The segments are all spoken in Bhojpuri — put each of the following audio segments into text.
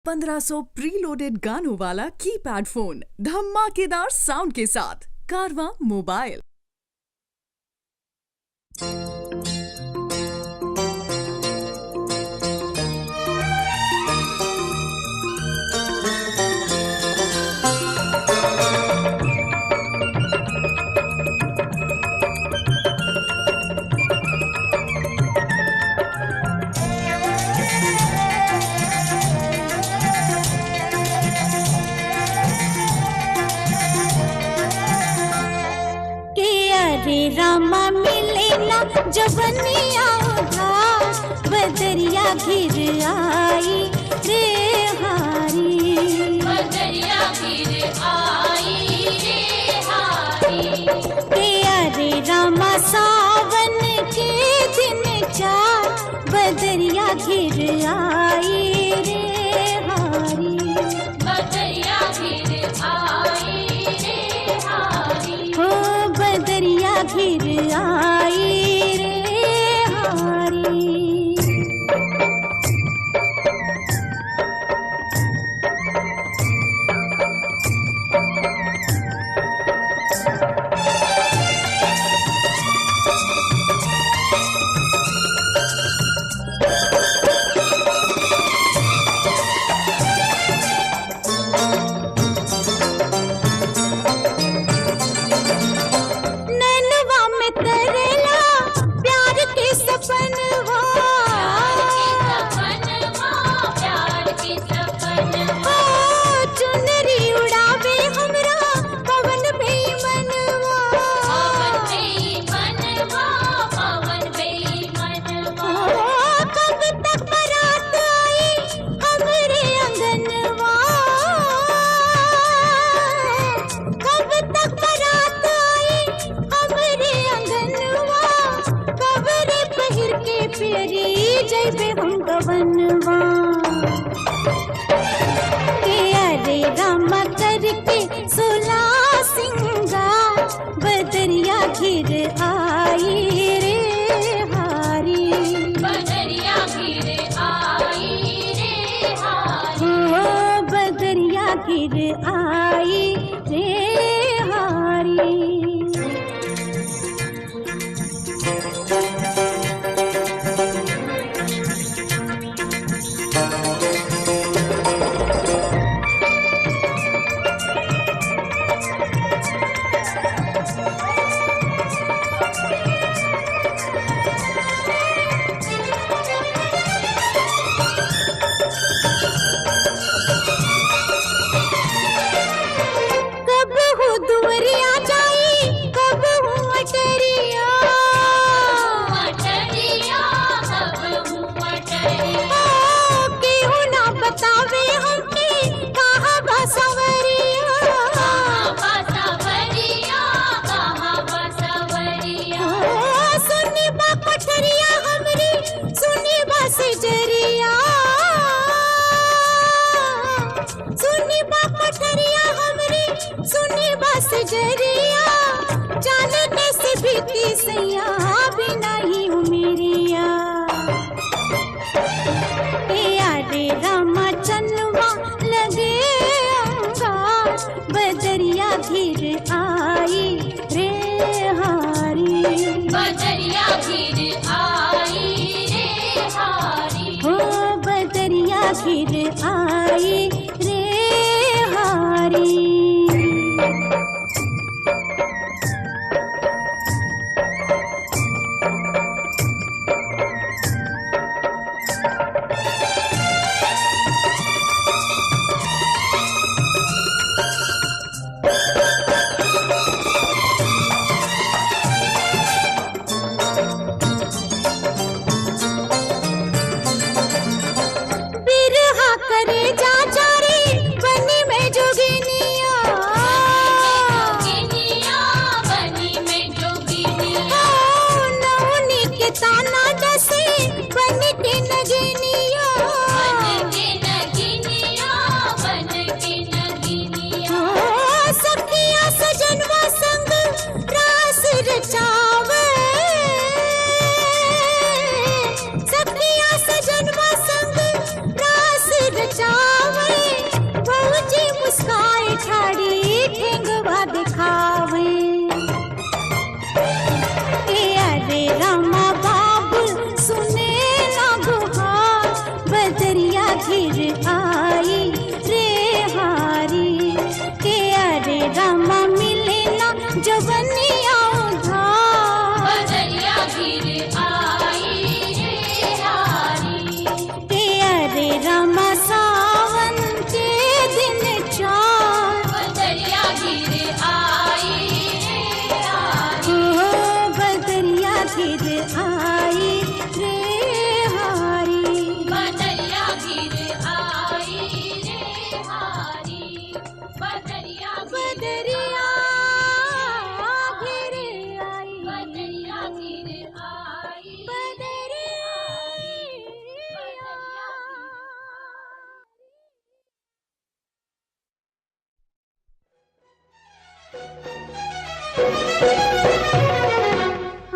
1500 प्रीलोडेड गानों वाला कीपैड फोन धमाकेदार साउंड के साथ कारवा मोबाइल। रे रामा मिले ना जवनिया उधार, बदरिया घिर आई रे हारी, बदरिया घिर आई रे हारी। रे रामा सावन के दिन चार, बदरिया घिर आई रे हारी, बदरिया घिर आई रे हारी। हो बदरिया घिर आई रे हारी। रे रामा करके सोला सिंगार, बदरिया घिर आई रे हारी, बदरिया घिर आई रे हारी। हो बदरिया घिर आई रे हारी। जरिया जाने कैसे बीती सैया बिना ही उमेरिया। रे रामा चनवा लगे अंगार, बदरिया घिर आई रे हारी, बदरिया घिर आई रे हारी। हो बदरिया घिर आई रे हारी।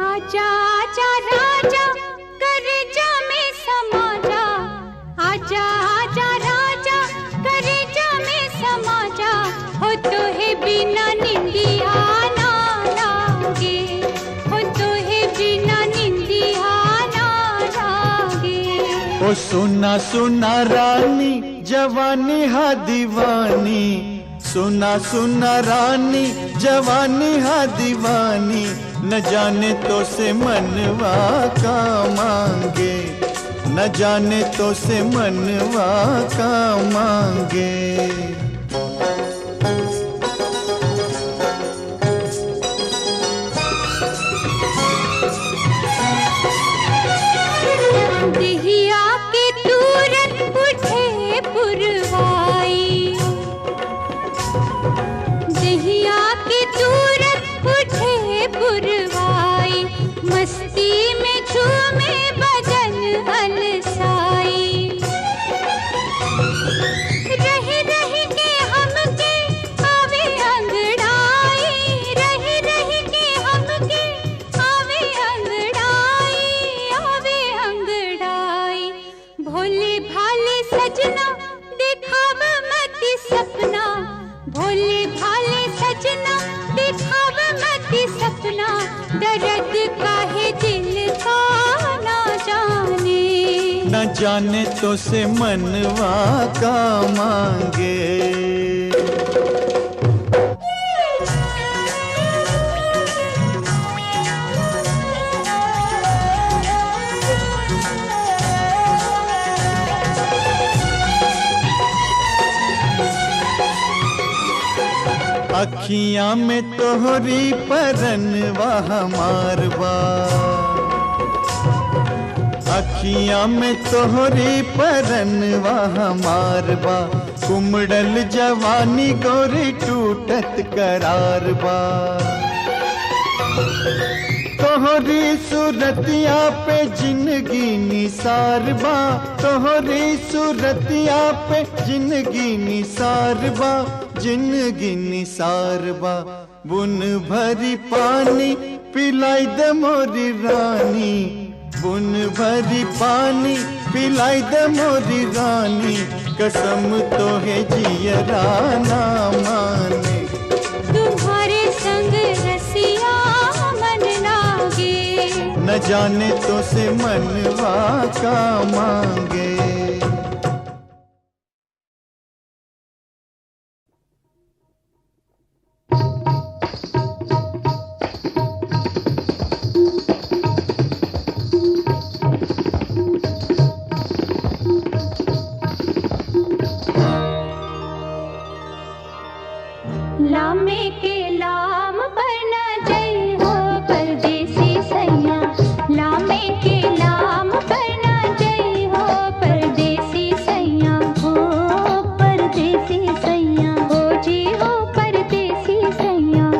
आजा आजा राजा करेजा में समा जा, आजा आजा राजा करेजा में समा जा, हो तो है बिना निंदिया ना लागे, हो तो है बिना निंदिया ना लागे। ओ सुना सुना रानी जवानी हा दीवानी, सुना सुना रानी जवानी हा दीवानी, न जाने तो से मनवा का मांगे, न जाने तो से मनवा का मांगे। देहिया के तुरंत उठे पुरवाई, देहिया के तुरंत उठे पुरवाई, मस्ती में झूमे बदन अलसाई। रही रही के हमके आवे अंगड़ाई, रही रही के हमके आवे अंगड़ाई, आवे अंगड़ाई। भोले भाले सजना दिखाव मत सपना, भोले भाले सजना दिखाव मत सपना, दर्द काहे दिल का ना जाने, न जाने तो से मनवा का मांगे। अखियां में तोहरी परनवा हमार बा, अखियां में तोहरी परनवा हमार बा, कुमड़ल जवानी गोरी टूटत करार बा। तोहरी सूरतिया पे जिंदगी निसार बा, तोहरी सूरतिया पे जिंदगी निसार बा, जिंदगी निसार बा। बुन भरी पानी पिलाई दे मोरी रानी, बुन भरी पानी पिलाई दे मोरी रानी, कसम तो है जियरा ना माने, तुम्हारे संग रसिया मन लागे, न जाने तो से मनवा का मांगे। लामे के लाम पर न जय हो परदेसी सैया, लामे के लाम पर न जय हो परदेसी सैया, हो परदेसी सैया, हो जी हो परदेसी सैया।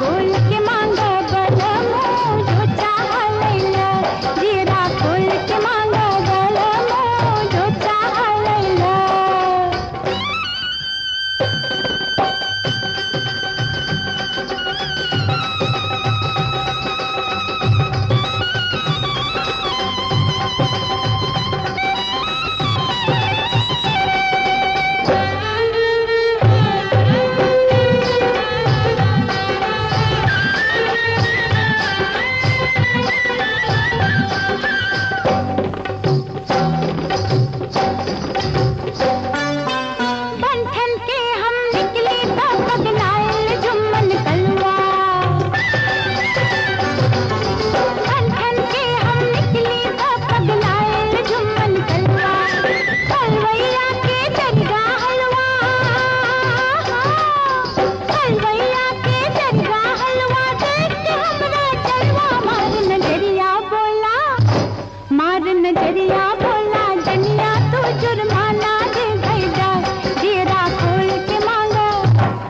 बोल के मांगा बलमो जो चाह लैला, जीरा खोल के मांगा बलमो जो चाह लैला। बंधन के हम निकले तो पगलायल जुम्मन कलवा, बंधन के हम निकले तो पगलायल जुम्मन कलवा। हलवैया के दरगाह हलवा, हलवैया के दरगाह हलवा देख के हमरा चलवा। मार नजरिया बोला, मार नजरिया बोला, जनिया तू जुर्माना दे भैया। जीरा खोल के मांगा,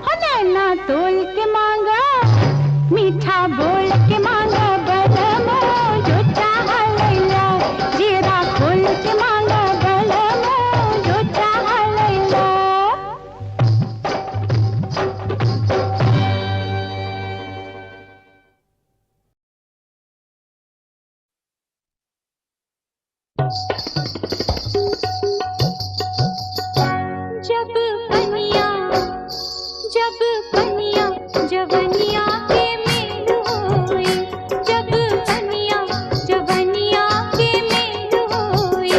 हो नैना तोल के मांगा, मीठा बोल के मांगा बलमो जो चाह लैला। जीरा खोल के मांगा बलमो जो चाह लैला। जब पनिया, जब पनिया जवनिया के मेल होई, जब पनिया जवनिया के मेल होई,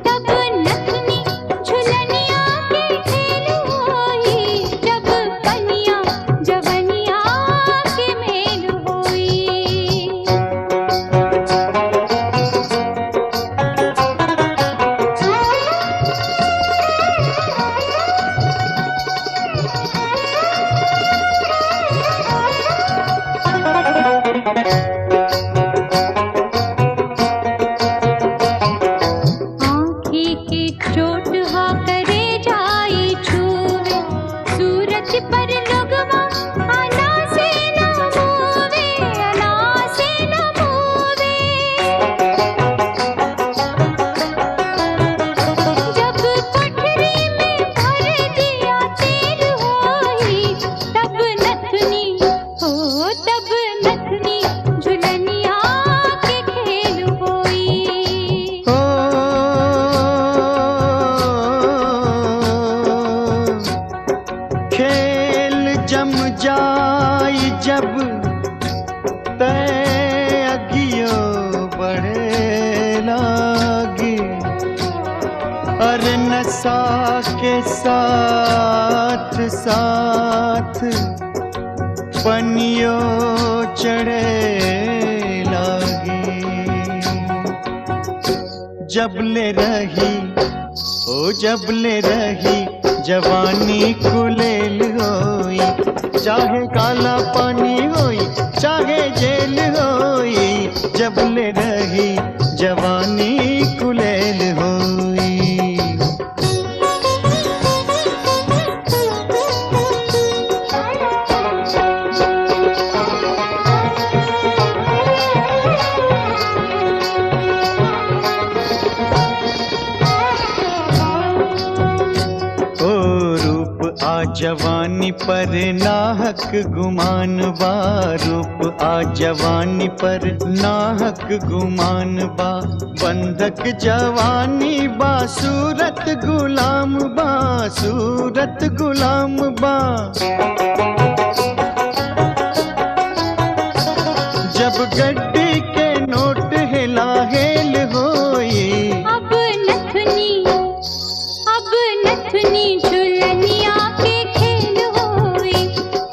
तब नथनी झुलनिया के खेल होई। जब पनिया जवनिया के मेल होई। आँखी की चोट हा करे जाई छूवे, सूरज पर लगवा आना से न मोवे, आना से न मोवे। जब कोठरी में भर दिया तेल होई, तब नथनी हो, तब नथनी झुलनिया के खेल होई। ओ खेल जम जाई जब तय अगियो बढ़े लागी, अरे नशा के साथ साथ पनियो चढ़े लागी। जबले रही ओ जबले रही जवानी कुलेल होई, चाहे काला पानी होई चाहे जेल होई। जबले रही जवानी कुलेल होई। ओ रूप आ जवानी पर नाहक गुमान बा, रूप आ जवानी पर नाहक गुमान बा। बंधक जवानी बा, सूरत गुलाम बा, सूरत गुलाम बा। जब गड्डी के नोट हिला हेल होई, अब नथनी झुलनिया के खेल होई,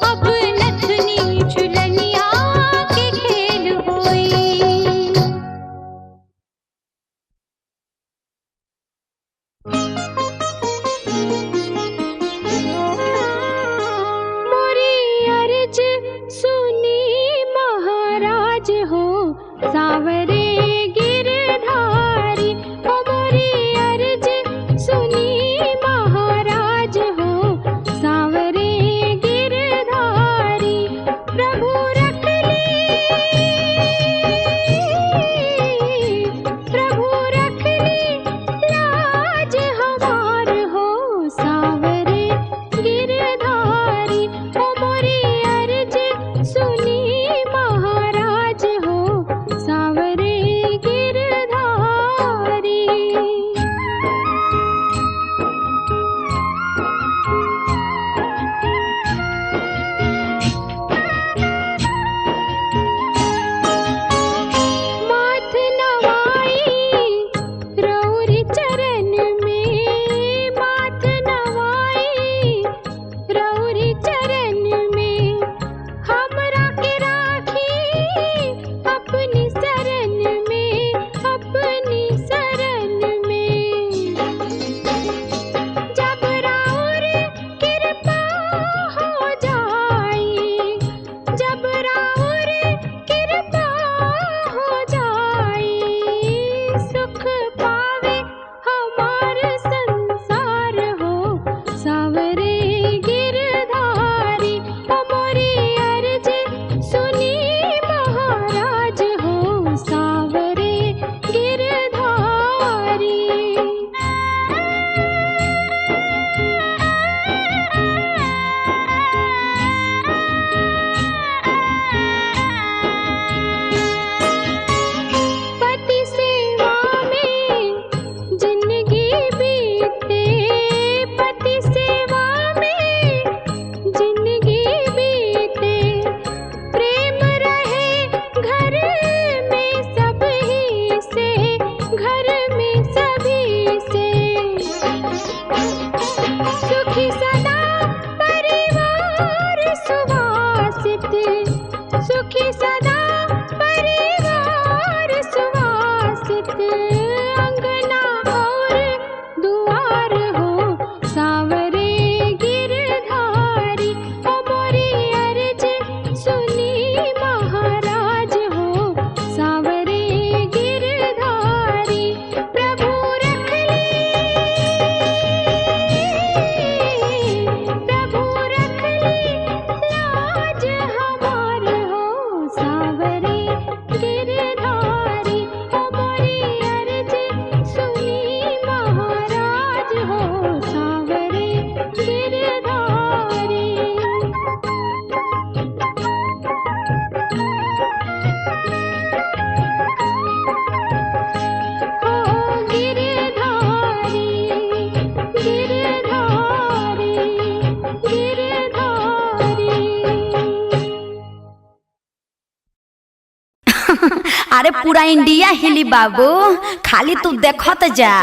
अब नथनी झुलनिया के खेल होई। मोरी अर्ज सुनी महाराज हो, सावरे गिरधारी। ओ मोरी अर्ज सुनी महाराज हो, सावरे गिरधारी। प्रभु सुखी सदा परिवार सुवासित अंगना और दुआर हो सांवरे गिरधारी ओ मोरी अर्ज सुनी महाराज हो सांवरे गिरधारी प्रभु रख ली लाज हमार हो सांवरे गिरधारी ओ मोरी अर्ज सुनी महाराज हो सांवरे गिरधारी हो गिरधारी गिरधारी गिरधारी। अरे पूरा इंडिया हिली बाबू, खाली तू देखत जा।